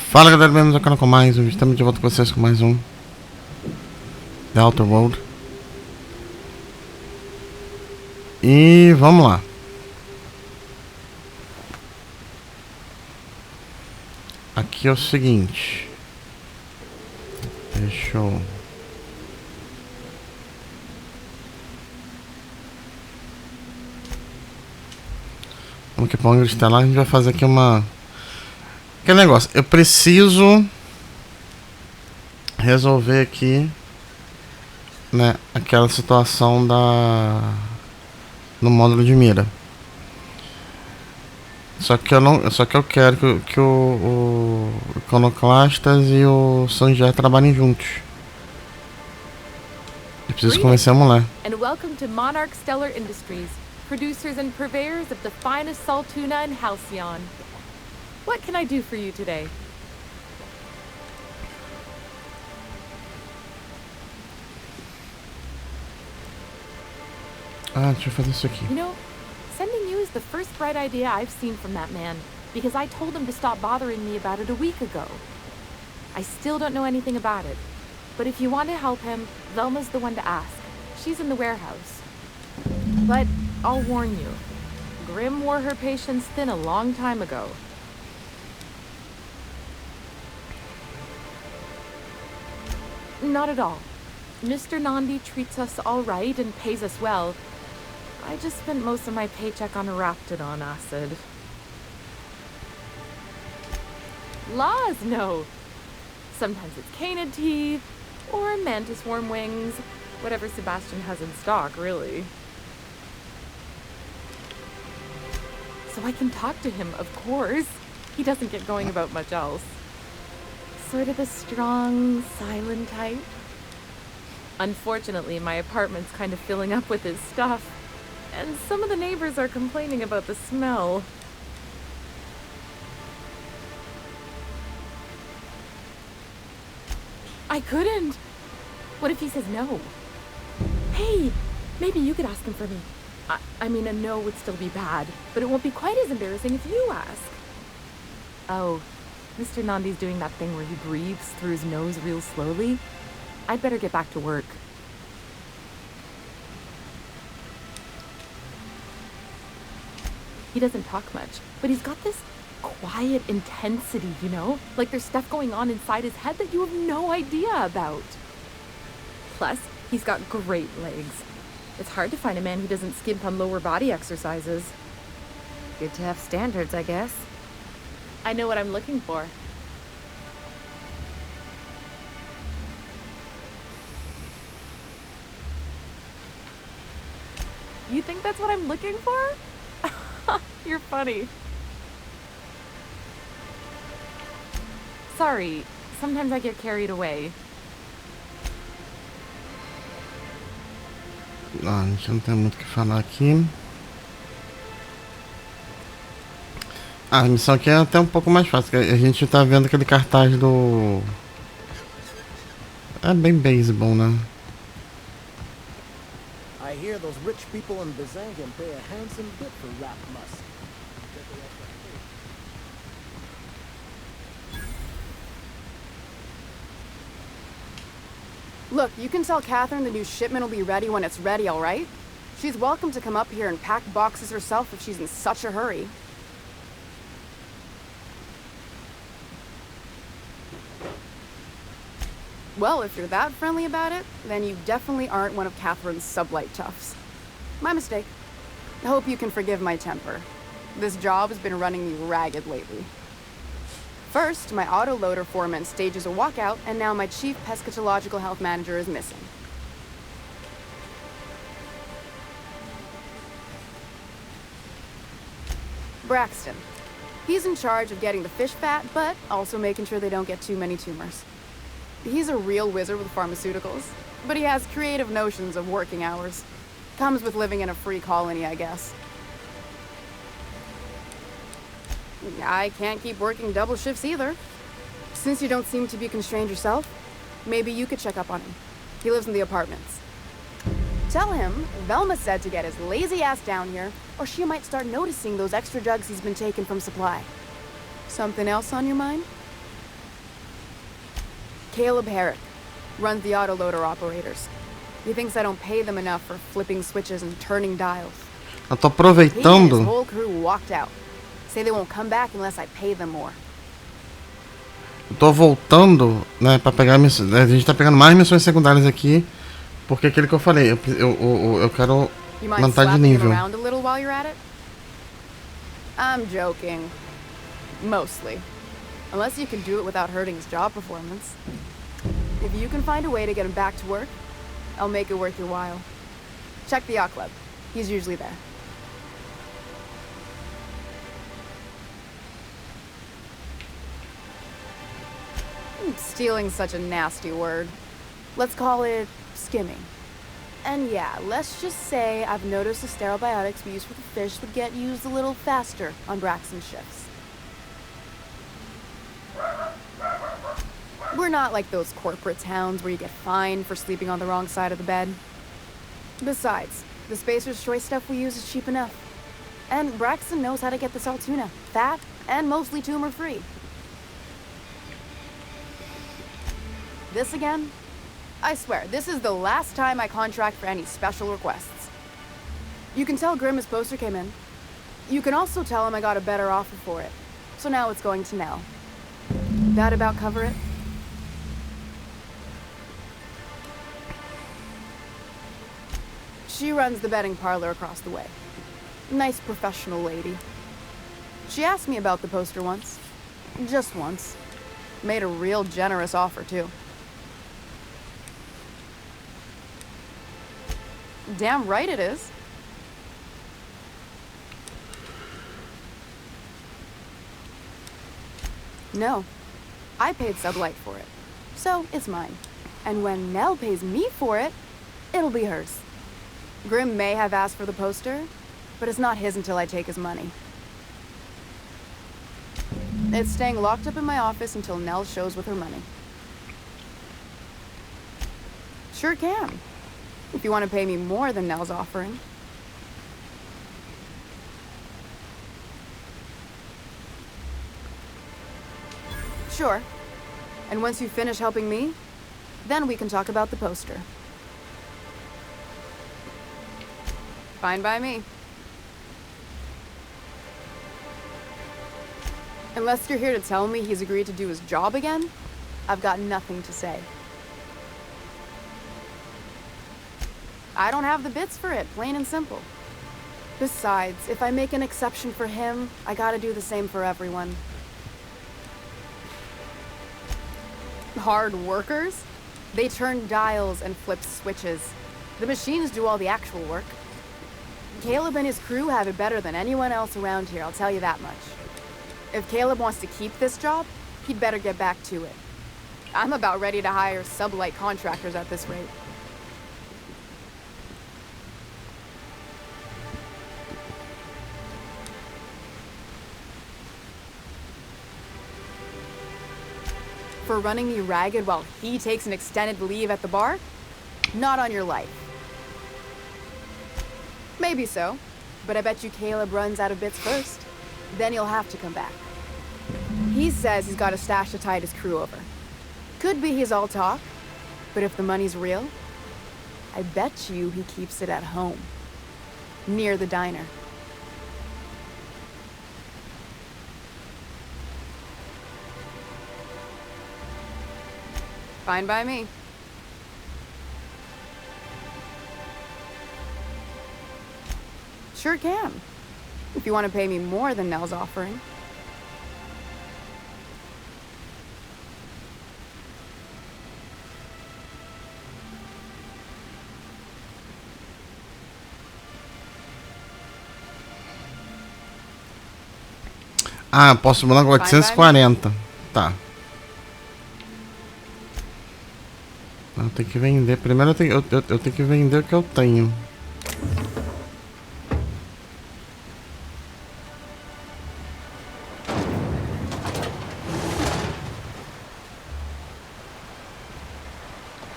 Fala galera, bem-vindos ao canal com mais um vídeo. Estamos de volta com vocês com mais um The Outer World. E vamos lá. Aqui é o seguinte. Deixa eu... Vamos aqui para o ângulo estelar. A gente vai fazer aqui uma... Aquele negócio, eu preciso resolver aqui, né, aquela situação no módulo de mira. Só que eu quero que o Iconoclastas e o Sanjar trabalhem juntos. Eu preciso convencer a mulher. And welcome to Monarch Stellar Industries, producers and purveyors of the finest salt tuna in Halcyon. What can I do for you today? Deixa eu fazer isso aqui. You know, sending you is the first bright idea I've seen from that man, because I told him to stop bothering me about it a week ago. I still don't know anything about it, but if you want to help him, Velma's the one to ask. She's in the warehouse. But I'll warn you, Grimm wore her patience thin a long time ago. Not at all. Mr. Nandi treats us all right and pays us well. I just spent most of my paycheck on Raptidon acid. Laws, no. Sometimes it's canid teeth, or mantis worm wings, whatever Sebastian has in stock, really. So I can talk to him, of course. He doesn't get going about much else. Sort of the strong, silent type. Unfortunately, my apartment's kind of filling up with his stuff, and some of the neighbors are complaining about the smell. I couldn't. What if he says no? Hey, maybe you could ask him for me. I mean, a no would still be bad, but it won't be quite as embarrassing if you ask. Oh. Mr. Nandi's doing that thing where he breathes through his nose real slowly. I'd better get back to work. He doesn't talk much, but he's got this quiet intensity, you know? Like there's stuff going on inside his head that you have no idea about. Plus, he's got great legs. It's hard to find a man who doesn't skimp on lower body exercises. Good to have standards, I guess. I know what I'm looking for. You think that's what I'm looking for? You're funny. Sorry, sometimes I get carried away. A gente não tem muito o que falar aqui. A missão aqui é até um pouco mais fácil. A gente tá vendo aquele cartaz do... É bem baseball, né? I hear those rich people in Bazang can pay a handsome bit for rap musk. Look, you can tell Catherine the new shipment will be ready when it's ready, all right? She's welcome to come up here and pack boxes herself if she's in such a hurry. Well, if you're that friendly about it, then you definitely aren't one of Catherine's sublight toughs. My mistake. I hope you can forgive my temper. This job has been running me ragged lately. First, my autoloader foreman stages a walkout, and now my chief pescatological health manager is missing. Braxton. He's in charge of getting the fish fat, but also making sure they don't get too many tumors. He's a real wizard with pharmaceuticals, but he has creative notions of working hours. Comes with living in a free colony, I guess. I can't keep working double shifts either. Since you don't seem to be constrained yourself, maybe you could check up on him. He lives in the apartments. Tell him Velma said to get his lazy ass down here, or she might start noticing those extra drugs he's been taking from supply. Something else on your mind? Caleb Herrick runs the autoloader operators. He thinks I don't pay them enough for flipping switches and turning dials. Eu tô He and his aproveitando. whole crew walked out. Say they won't come back unless I pay them more. Eu tô voltando, né, pra pegar missões. A gente tá pegando mais missões secundárias aqui. Porque aquele que eu falei, eu quero You mind aumentar de slapping him nível. around a little while you're at it? I'm joking. Mostly. Unless you can do it without hurting his job performance. If you can find a way to get him back to work, I'll make it worth your while. Check the yacht club. He's usually there. Stealing's such a nasty word. Let's call it skimming. And yeah, let's just say I've noticed the sterile biotics we use for the fish would get used a little faster on Braxton shifts. We're not like those corporate towns where you get fined for sleeping on the wrong side of the bed. Besides, the Spacer's Choice stuff we use is cheap enough. And Braxton knows how to get the salt tuna, fat and mostly tumor-free. This again? I swear, this is the last time I contract for any special requests. You can tell Grimm his poster came in. You can also tell him I got a better offer for it. So now it's going to Nell. That about cover it? She runs the betting parlor across the way. Nice professional lady. She asked me about the poster once. Just once. Made a real generous offer, too. Damn right it is. No. I paid Sublight for it. So, it's mine. And when Nell pays me for it, it'll be hers. Grimm may have asked for the poster, but it's not his until I take his money. It's staying locked up in my office until Nell shows with her money. Sure can. If you want to pay me more than Nell's offering. Sure. And once you finish helping me, then we can talk about the poster. Fine by me. Unless you're here to tell me he's agreed to do his job again, I've got nothing to say. I don't have the bits for it, plain and simple. Besides, if I make an exception for him, I gotta do the same for everyone. Hard workers? They turn dials and flip switches. The machines do all the actual work. Caleb and his crew have it better than anyone else around here, I'll tell you that much. If Caleb wants to keep this job, he'd better get back to it. I'm about ready to hire sublight contractors at this rate. For running me ragged while he takes an extended leave at the bar? Not on your life. Maybe so, but I bet you Caleb runs out of bits first. Then he'll have to come back. He says he's got a stash to tide his crew over. Could be he's all talk, but if the money's real, I bet you he keeps it at home, near the diner. Fine by me. Sure can. If you want to pay me more than Nell's offering. Ah, posso mandar com 840. Tá. Eu tenho que vender. Primeiro eu tenho que vender o que eu tenho.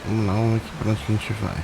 Vamos lá, vamos aqui pra onde a gente vai.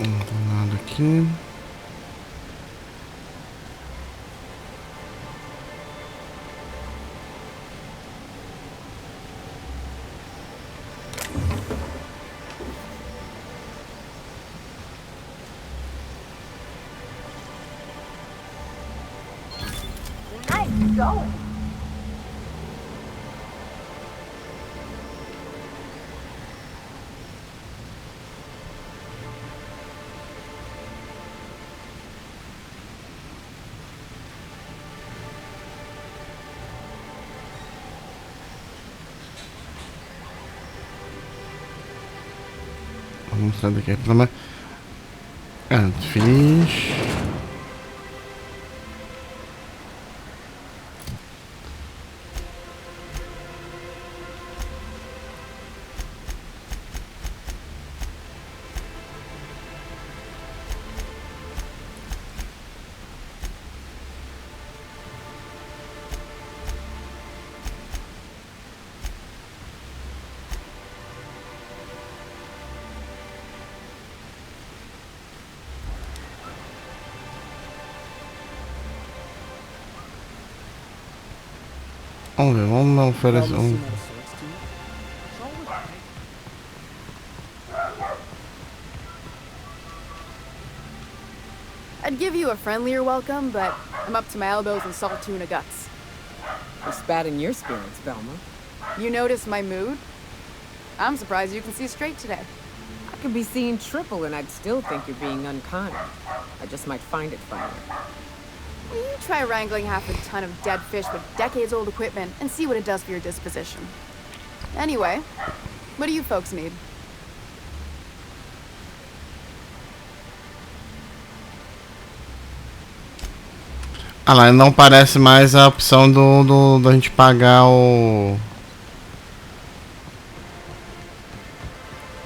Não tem nada aqui. Nice going. Vamos mostrar daqui. Fiz. Vamos ver, vamos oferecer um. I'd give you a friendlier welcome, but I'm up to my elbows in salt tuna guts. What's bad in your spirits, Velma? You notice my mood? I'm surprised you can see straight today. I could be seeing triple and I'd still think you're being unkind. I just might find it funny. You try wrangling half a ton of dead fish with decades-old equipment and see what it does for your disposition. Anyway, what do you folks need? Ah lá, não parece mais a opção da gente pagar o...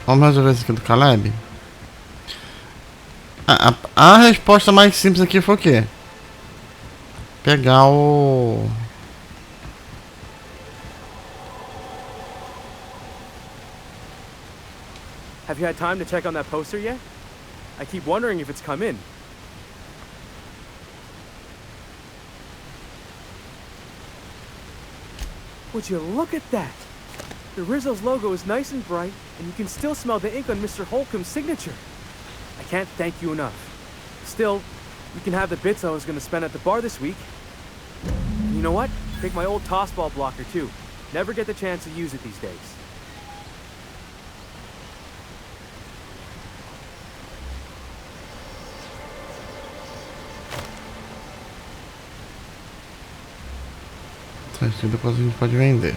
Vamos resolver isso aqui do Caleb? A resposta mais simples aqui foi o quê? Pegar o... Have you had time to check on that poster yet? I keep wondering if it's come in. Would you look at that? The Rizzo's logo is nice and bright, and you can still smell the ink on Mr. Holcomb's signature. I can't thank you enough. Still, you can have the bits I was going to spend at the bar this week. And you know what? Take my old tossball blocker too. Never get the chance to use it these days. Depois a gente pode vender.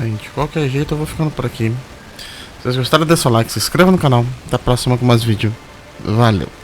De qualquer jeito eu vou ficando por aqui. Se vocês gostaram, deixa o like, se inscreva no canal. Até a próxima com mais vídeo. Valeu!